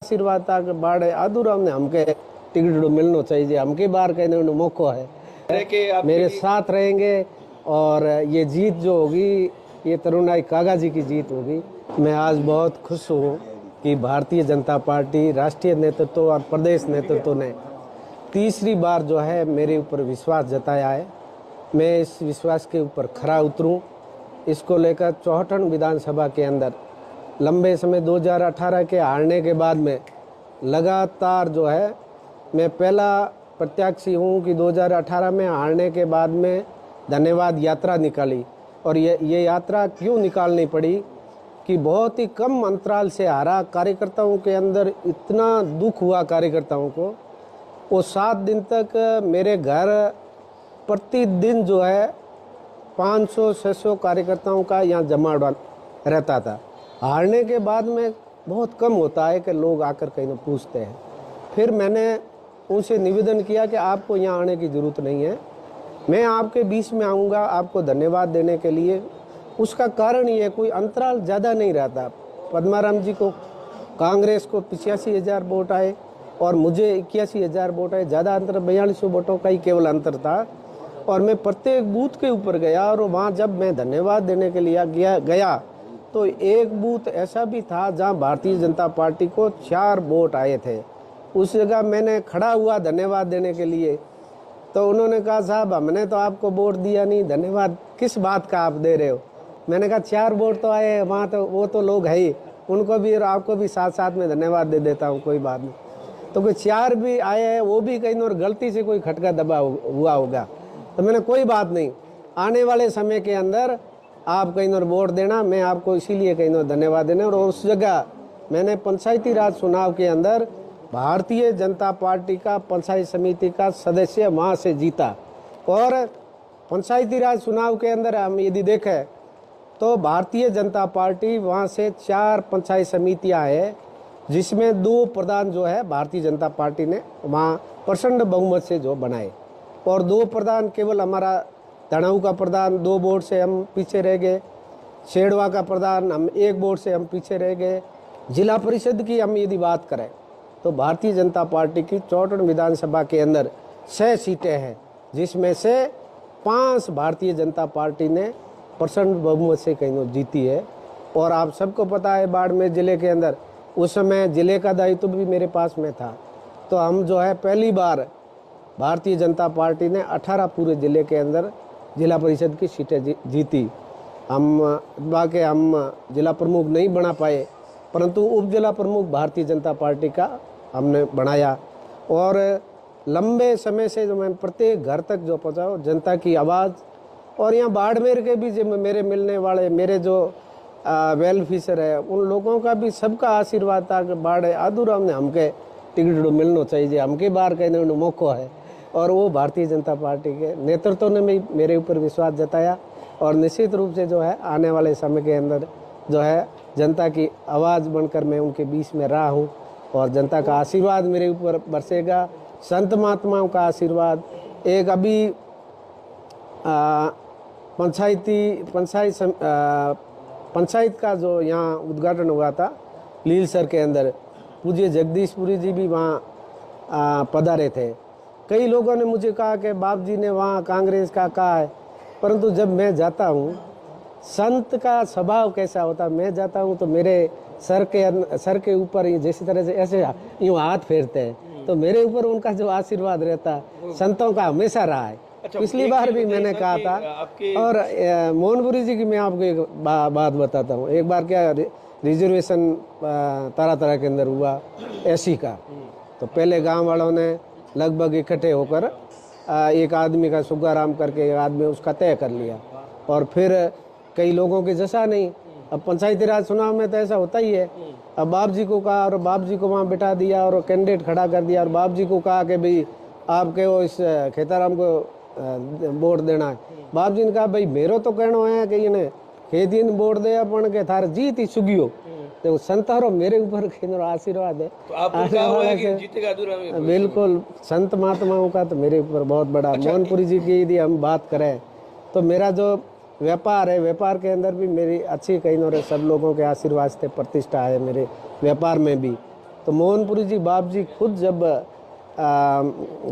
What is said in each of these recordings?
आशीर्वाद था कि बाढ़ अधूरा हमने हमके टिकट मिलना चाहिए, हमके बार कहने मौका है, मेरे साथ रहेंगे। और ये जीत जो होगी ये तरुणाई कागा जी की जीत होगी। मैं आज बहुत खुश हूँ कि भारतीय जनता पार्टी राष्ट्रीय नेतृत्व और प्रदेश नेतृत्व ने तीसरी बार जो है मेरे ऊपर विश्वास जताया है। मैं इस विश्वास के ऊपर खरा उतरूं। इसको लेकर चौहटन विधानसभा के अंदर लंबे समय 2018 के हारने के बाद में लगातार जो है मैं पहला प्रत्याशी हूँ कि 2018 में हारने के बाद में धन्यवाद यात्रा निकाली। और ये यात्रा क्यों निकालनी पड़ी कि बहुत ही कम अंतराल से हारा। कार्यकर्ताओं के अंदर इतना दुख हुआ कार्यकर्ताओं को, वो 7 दिन तक मेरे घर प्रतिदिन जो है 500-600 कार्यकर्ताओं का यहाँ जमावड़ा रहता था। हारने के बाद में बहुत कम होता है कि लोग आकर कहीं पूछते हैं। फिर मैंने उनसे निवेदन किया कि आपको यहाँ आने की ज़रूरत नहीं है, मैं आपके बीच में आऊँगा आपको धन्यवाद देने के लिए। उसका कारण ये कोई अंतराल ज़्यादा नहीं रहता। पद्माराम जी को कांग्रेस को 85,000 वोट आए और मुझे 81,000 वोट आए, ज़्यादा अंतर 4200 वोटों का ही केवल अंतर था। और मैं प्रत्येक बूथ के ऊपर गया और वहाँ जब मैं धन्यवाद देने के लिए गया तो एक बूथ ऐसा भी था जहाँ भारतीय जनता पार्टी को 4 वोट आए थे। उस जगह मैंने खड़ा हुआ धन्यवाद देने के लिए, तो उन्होंने कहा साहब हमने तो आपको वोट दिया नहीं, धन्यवाद किस बात का आप दे रहे हो। मैंने कहा 4 वोट तो आए वहाँ, तो वो तो लोग है ही, उनको भी और आपको भी साथ साथ में धन्यवाद दे देता हूँ, कोई बात नहीं। तो कोई 4 भी आए हैं, वो भी कहीं और गलती से कोई खटका दबा हुआ होगा। तो मैंने कोई बात नहीं, आने वाले समय के अंदर आप कहीं और वोट देना, मैं आपको इसीलिए कहीं और धन्यवाद देना। और उस जगह मैंने पंचायती राज चुनाव के अंदर भारतीय जनता पार्टी का पंचायत समिति का सदस्य वहाँ से जीता। और पंचायती राज चुनाव के अंदर हम यदि देखें तो भारतीय जनता पार्टी वहाँ से 4 पंचायत समितियाँ हैं, जिसमें 2 प्रधान जो है भारतीय जनता पार्टी ने वहाँ प्रचंड बहुमत से जो बनाए। और 2 प्रधान केवल हमारा तनाऊ का प्रधान 2 वोट से हम पीछे रह गए, शेड़वा का प्रधान हम 1 वोट से हम पीछे रह गए। जिला परिषद की हम यदि बात करें तो भारतीय जनता पार्टी की चौहटन विधानसभा के अंदर 6 सीटें हैं, जिसमें से 5 भारतीय जनता पार्टी ने प्रचंड बहुमत से कहीं जीती है। और आप सबको पता है बाड़मेर जिले के अंदर उस समय जिले का दायित्व भी मेरे पास में था, तो हम जो है पहली बार भारतीय जनता पार्टी ने 18 पूरे जिले के अंदर जिला परिषद की सीटें जीती। हम बाकी हम जिला प्रमुख नहीं बना पाए, परंतु उप जिला प्रमुख भारतीय जनता पार्टी का हमने बनाया। और लंबे समय से जो मैं प्रत्येक घर तक जो पहुँचाओ जनता की आवाज़। और यहाँ बाड़मेर के भी जो मेरे मिलने वाले मेरे जो वेल फिशर है उन लोगों का भी सबका आशीर्वाद था कि बाढ़ अधूरा हमने हमके टिकट मिलना चाहिए, हमके बार कहने मौका है। और वो भारतीय जनता पार्टी के नेतृत्व ने भी मेरे ऊपर विश्वास जताया। और निश्चित रूप से जो है आने वाले समय के अंदर जो है जनता की आवाज़ बनकर मैं उनके बीच में रहा हूँ और जनता का आशीर्वाद मेरे ऊपर बरसेगा, संत महात्माओं का आशीर्वाद। एक अभी पंचायत का जो यहाँ उद्घाटन हुआ था लीलसर के अंदर, पूज्य जगदीशपुरी जी भी वहाँ पधारे थे। कई लोगों ने मुझे कहा कि बाप जी ने वहाँ कांग्रेस का कहा है, परंतु जब मैं जाता हूँ संत का स्वभाव कैसा होता, मैं जाता हूँ तो मेरे सर के ऊपर जैसी तरह से ऐसे यूँ हाथ फेरते हैं, तो मेरे ऊपर उनका जो आशीर्वाद रहता संतों का हमेशा रहा है। अच्छा, पिछली बार भी मैंने कहा था। और मोहनपुरी जी की मैं आपको एक बात बताता हूँ। एक बार क्या रिजर्वेशन तारा के अंदर हुआ एसी का, तो पहले गांव वालों ने लगभग इकट्ठे होकर एक आदमी का सुगाराम करके एक आदमी उसका तय कर लिया। और फिर कई लोगों के जैसा नहीं, अब पंचायती राज चुनाव में तो ऐसा होता ही है। अब बाप जी को कहा और बाप जी को वहाँ बिठा दिया और कैंडिडेट खड़ा कर दिया और बाप जी को कहा कि भाई आपके वो इस खेताराम को वोट देना है। बाप जी ने कहा भाई मेरो तो कहना है कि इन्हें खेती वोट दे अपन के थार जीत ही सुगियो, तो संतारो मेरे ऊपर आशीर्वाद है। तो आपको क्या हुआ है कि जीतेगा अधूरा में? बिल्कुल, संत महात्माओं का तो मेरे ऊपर बहुत बड़ा। अच्छा, मोहनपुरी जी की यदि हम बात करें तो मेरा जो व्यापार है, व्यापार के अंदर भी मेरी अच्छी कहीं और सब लोगों के आशीर्वाद से प्रतिष्ठा है मेरे व्यापार में भी। तो मोहनपुरी जी बाप जी खुद जब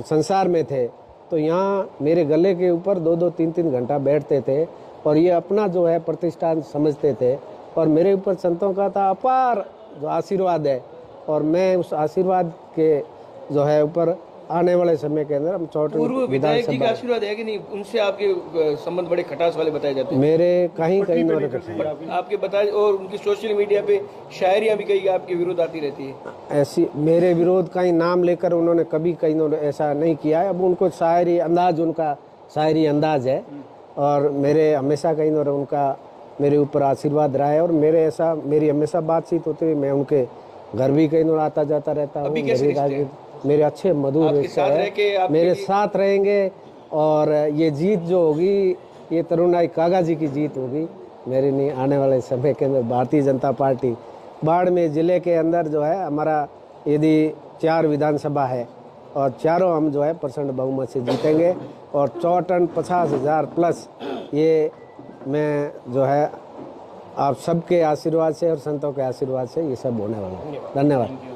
संसार में थे तो यहाँ मेरे गले के ऊपर 2-2, 3-3 घंटा बैठते थे और ये अपना जो है प्रतिष्ठान समझते थे और मेरे ऊपर संतों का था अपार जो आशीर्वाद है और मैं उस आशीर्वाद के जो है ऊपर आने वाले समय के अंदर हम चौटन पूर्व विधायक जी का आशीर्वाद है कि नहीं? उनसे आपके संबंध बड़े खटास वाले बताए जाते हैं। मेरे कहीं आपके बताए, और उनकी सोशल मीडिया पे शायरियां भी कई आपके विरोध आती रहती है। ऐसी मेरे विरोध कहीं नाम लेकर उन्होंने कभी कहीं ऐसा नहीं किया है। अब उनको शायरी अंदाज, उनका शायरी अंदाज है और मेरे हमेशा कहीं उनका मेरे ऊपर आशीर्वाद रहा है और मेरी हमेशा बातचीत होती हुई मैं उनके घर भी कहीं आता जाता रहता हूँ। मेरे अच्छे मधुर रिश्ते हैं, मेरे साथ रहेंगे और ये जीत जो होगी ये तरुणाई कागा जी की जीत होगी। मेरी नहीं आने वाले समय के अंदर भारतीय जनता पार्टी बाड़मेर जिले के अंदर जो है हमारा यदि 4 विधानसभा है और चारों हम जो है प्रचंड बहुमत से जीतेंगे और 50,000 प्लस ये मैं जो है आप सबके आशीर्वाद से और संतों के आशीर्वाद से ये सब होने वाला है। धन्यवाद।